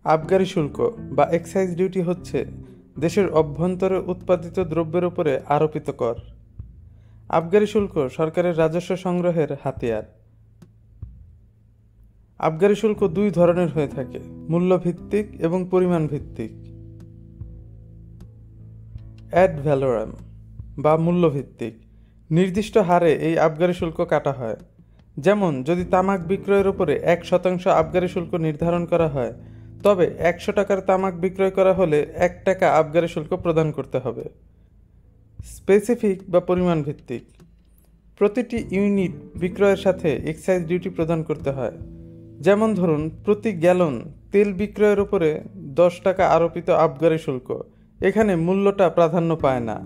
আবগারি শুল্ক বা এক্সাইজ ডিউটি হচ্ছে দেশের অভ্যন্তরে উৎপাদিত দ্রব্যের উপরে আরোপিত কর। আবগারি শুল্ক সরকারের রাজস্ব সংগ্রহের হাতিয়ার। আবগারি শুল্ক দুই ধরনের হয়ে থাকে, মূল্যভিত্তিক এবং পরিমাণ ভিত্তিক। অ্যাড ভ্যালোরাম বা মূল্যভিত্তিক নির্দিষ্ট হারে এই আবগারি শুল্ক কাটা হয়। যেমন যদি তামাক বিক্রয়ের উপরে 1% আবগারি শুল্ক নির্ধারণ করা হয়, তবে 100 টাকার তামাক বিক্রয় করা হলে 1 টাকা আবগারি শুল্ক প্রদান করতে হবে। স্পেসিফিক বা পরিমাণ ভিত্তিক প্রতিটি ইউনিট বিক্রয়ের সাথে এক্সাইজ ডিউটি প্রদান করতে হয়। যেমন ধরুন, প্রতি গ্যালন তেল বিক্রয়ের উপরে 10 টাকা আরোপিত আবগারি শুল্ক। এখানে মূল্যটা প্রাধান্য পায় না,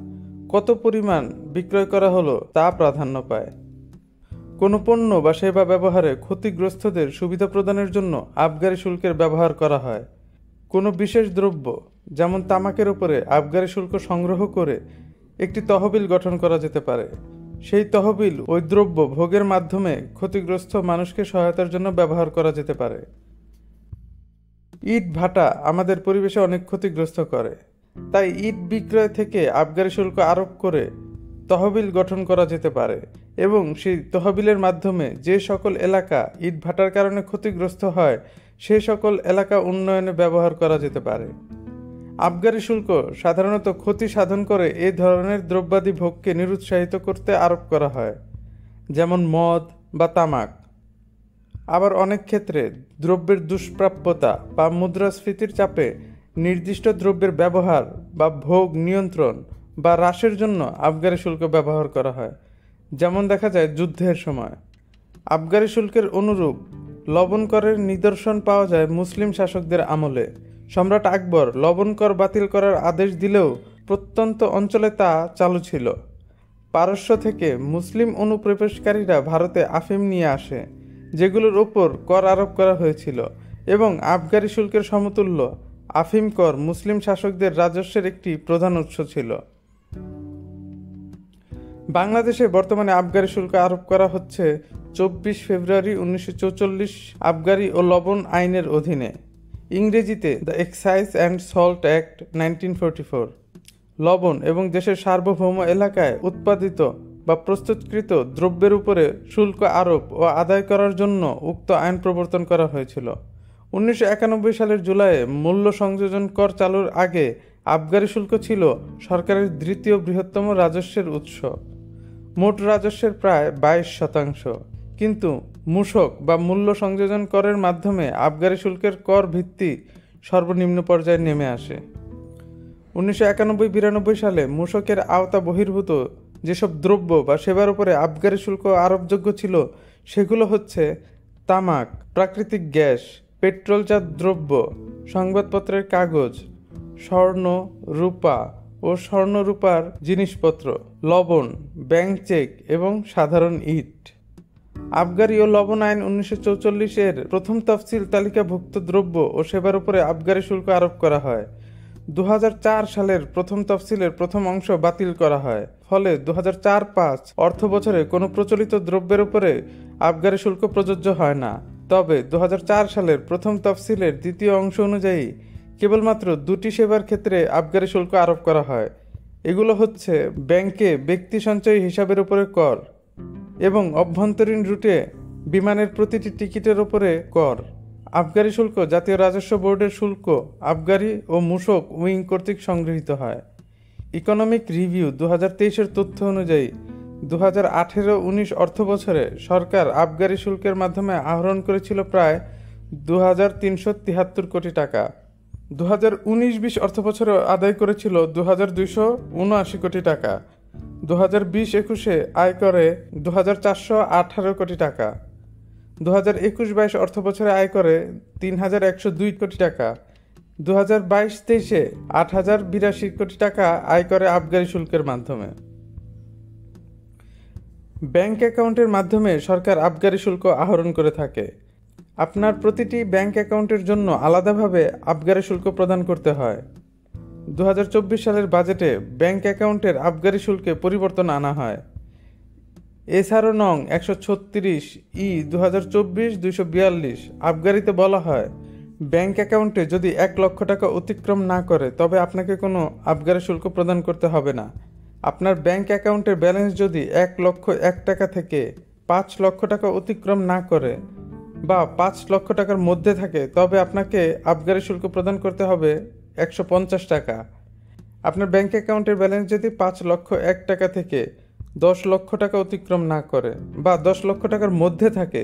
কত পরিমাণ বিক্রয় করা হলো তা প্রাধান্য পায়। কোনো পণ্য বা সেবা ব্যবহারে ক্ষতিগ্রস্তদের সুবিধা প্রদানের জন্য আবগারি শুল্কের ব্যবহার করা হয়। কোনো বিশেষ দ্রব্য যেমন তামাকের উপরে আবগারি শুল্ক সংগ্রহ করে একটি তহবিল গঠন করা যেতে পারে। সেই তহবিল ওই দ্রব্য ভোগের মাধ্যমে ক্ষতিগ্রস্ত মানুষকে সহায়তার জন্য ব্যবহার করা যেতে পারে। ইট ভাটা আমাদের পরিবেশে অনেক ক্ষতিগ্রস্ত করে, তাই ইট বিক্রয় থেকে আবগারি শুল্ক আরোপ করে তহবিল গঠন করা যেতে পারে এবং সেই তহবিলের মাধ্যমে যে সকল এলাকা ইট ভাটার কারণে ক্ষতিগ্রস্ত হয় সেই সকল এলাকা উন্নয়নে ব্যবহার করা যেতে পারে। আবগারি শুল্ক সাধারণত ক্ষতি সাধন করে এই ধরনের দ্রব্যাদি ভোগকে নিরুৎসাহিত করতে আরোপ করা হয়, যেমন মদ বা তামাক। আবার অনেক ক্ষেত্রে দ্রব্যের দুষ্প্রাপ্যতা বা মুদ্রাস্ফীতির চাপে নির্দিষ্ট দ্রব্যের ব্যবহার বা ভোগ নিয়ন্ত্রণ বা হ্রাসের জন্য আবগারি শুল্ক ব্যবহার করা হয়। যেমন দেখা যায় যুদ্ধের সময়। আবগারি শুল্কের অনুরূপ লবণ করের নিদর্শন পাওয়া যায় মুসলিম শাসকদের আমলে। সম্রাট আকবর লবণ কর বাতিল করার আদেশ দিলেও প্রত্যন্ত অঞ্চলে তা চালু ছিল। পারস্য থেকে মুসলিম অনুপ্রবেশকারীরা ভারতে আফিম নিয়ে আসে, যেগুলোর ওপর কর আরোপ করা হয়েছিল, এবং আবগারি শুল্কের সমতুল্য আফিম কর মুসলিম শাসকদের রাজস্বের একটি প্রধান উৎস ছিল। বাংলাদেশে বর্তমানে আবগারি শুল্ক আরোপ করা হচ্ছে 24 ফেব্রুয়ারি 1944 আবগারি ও লবণ আইনের অধীনে, ইংরেজিতে the excise and salt act 1944। লবণ এবং দেশের সার্বভৌম এলাকায় উৎপাদিত বা প্রস্তুতকৃত দ্রব্যের উপরে শুল্ক আরোপ ও আদায় করার জন্য উক্ত আইন প্রবর্তন করা হয়েছিল। 1991 সালের জুলাইয়ে মূল্য সংযোজন কর চালুর আগে আবগারি শুল্ক ছিল সরকারের দ্বিতীয় বৃহত্তম রাজস্বের উৎস, মোট রাজস্বের প্রায় 22%। কিন্তু মূসক বা মূল্য সংযোজন করের মাধ্যমে আবগারি শুল্কের কর ভিত্তি সর্বনিম্ন পর্যায়ে নেমে আসে। 1991-92 সালে মূসকের আওতা বহির্ভূত যেসব দ্রব্য বা সেবার উপরে আবগারি শুল্ক আরোপযোগ্য ছিল সেগুলো হচ্ছে তামাক, প্রাকৃতিক গ্যাস, পেট্রোলজাত দ্রব্য, সংবাদপত্রের কাগজ, স্বর্ণ, রূপা ও স্বর্ণরূপার জিনিসপত্র, লবণ, ব্যাংক চেক এবং সাধারণ ইট। আবগারি ও লবণ আইন 1944-এর প্রথম তফসিল তালিকাভুক্ত দ্রব্য ও সেবার উপরে আবগারি শুল্ক আরোপ করা হয়। 2004 সালের প্রথম তফসিলের প্রথম অংশ বাতিল করা হয়, ফলে 2004-05 অর্থ বছরে কোনো প্রচলিত দ্রব্যের উপরে আবগারি শুল্ক প্রযোজ্য হয় না। তবে 2004 সালের প্রথম তফসিলের দ্বিতীয় অংশ অনুযায়ী কেবলমাত্র 2টি সেবার ক্ষেত্রে আবগারি শুল্ক আরোপ করা হয়। এগুলো হচ্ছে ব্যাংকে ব্যক্তি সঞ্চয়ী হিসাবের উপরে কর এবং অভ্যন্তরীণ রুটে বিমানের প্রতিটি টিকিটের উপরে কর। আবগারি শুল্ক জাতীয় রাজস্ব বোর্ডের শুল্ক আবগারি ও মূসক উইং কর্তৃক সংগৃহীত হয়। ইকোনমিক রিভিউ 2023-এর তথ্য অনুযায়ী 2018-19 অর্থ বছরে সরকার আবগারি শুল্কের মাধ্যমে আহরণ করেছিল প্রায় 2373 কোটি টাকা। 2019-20 অর্থ বছরে আদায় করেছিল 2279 কোটি টাকা। 2020-21 আয় করে 2418 কোটি টাকা। 2021-22 অর্থ বছরে আয় করে 3102 কোটি টাকা। 2022-23-এ 8082 কোটি টাকা আয় করে আবগারি শুল্কের মাধ্যমে। ব্যাংক অ্যাকাউন্টের মাধ্যমে সরকার আবগারি শুল্ক আহরণ করে থাকে। আপনার প্রতিটি ব্যাংক অ্যাকাউন্টের জন্য আলাদাভাবে আবগারি শুল্ক প্রদান করতে হয়। 2024 সালের বাজেটে ব্যাংক অ্যাকাউন্টের আবগারি শুল্কে পরিবর্তন আনা হয়। এছাড়াও নং 136 ই 2024-242 আবগারিতে বলা হয়, ব্যাংক অ্যাকাউন্টে যদি 1,00,000 টাকা অতিক্রম না করে তবে আপনাকে কোনো আবগারি শুল্ক প্রদান করতে হবে না। আপনার ব্যাংক অ্যাকাউন্টের ব্যালেন্স যদি 1,01,000 টাকা থেকে 5,00,000 টাকা অতিক্রম না করে বা 5,00,000 টাকার মধ্যে থাকে তবে আপনাকে আবগারি শুল্ক প্রদান করতে হবে 150 টাকা। আপনার ব্যাংক অ্যাকাউন্টের ব্যালেন্স যদি 5,01,000 টাকা থেকে 10,00,000 টাকা অতিক্রম না করে বা 10,00,000 টাকার মধ্যে থাকে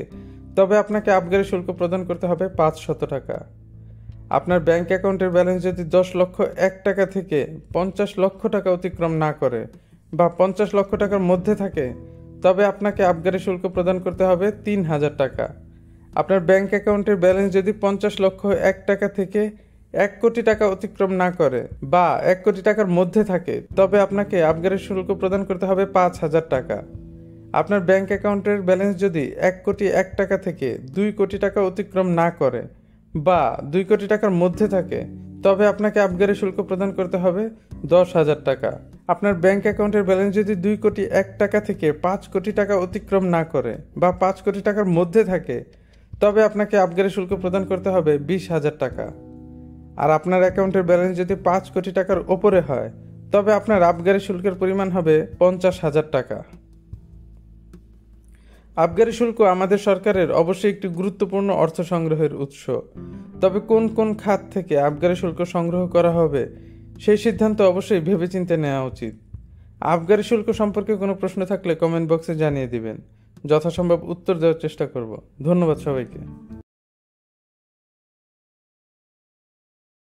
তবে আপনাকে আবগারি শুল্ক প্রদান করতে হবে 500 টাকা। আপনার ব্যাংক অ্যাকাউন্টের ব্যালেন্স যদি 10,01,000 টাকা থেকে 50,00,000 টাকা অতিক্রম না করে বা 50,00,000 টাকার মধ্যে থাকে তবে আপনাকে আবগারি শুল্ক প্রদান করতে হবে 3,000 টাকা। আপনার ব্যাংক অ্যাকাউন্টের ব্যালেন্স যদি 50,01,000 টাকা থেকে 1 কোটি টাকা অতিক্রম না করে বা 1 কোটি টাকার মধ্যে থাকে তবে আপনাকে আবগারি শুল্ক প্রদান করতে হবে 5,000 টাকা। আপনার ব্যাংক অ্যাকাউন্টের ব্যালেন্স যদি 1,01,00,000 টাকা থেকে 2 কোটি টাকা অতিক্রম না করে বা 2 কোটি টাকার মধ্যে থাকে তবে আপনাকে আবগারি শুল্ক প্রদান করতে হবে 10,000 টাকা। আপনার ব্যাংক অ্যাকাউন্টের ব্যালেন্স যদি 2,01,00,000 টাকা থেকে 5 কোটি টাকা অতিক্রম না করে বা 5 কোটি টাকার মধ্যে থাকে তবে আপনাকে আবগারি শুল্ক প্রদান করতে হবে 20,000 টাকা। আর আপনার অ্যাকাউন্টের ব্যালেন্স যদি 5 কোটি টাকার ওপরে হয় তবে আপনার আবগারি শুল্কের পরিমাণ হবে 50,000 টাকা। আবগারি শুল্ক আমাদের সরকারের অবশ্যই একটি গুরুত্বপূর্ণ অর্থ সংগ্রহের উৎস। তবে কোন কোন খাত থেকে আবগারি শুল্ক সংগ্রহ করা হবে সেই সিদ্ধান্ত অবশ্যই ভেবেচিন্তে নেওয়া উচিত। আবগারি শুল্ক সম্পর্কে কোনো প্রশ্ন থাকলে কমেন্ট বক্সে জানিয়ে দিবেন, যথাসম্ভব উত্তর দেওয়ার চেষ্টা করব। ধন্যবাদ সবাইকে।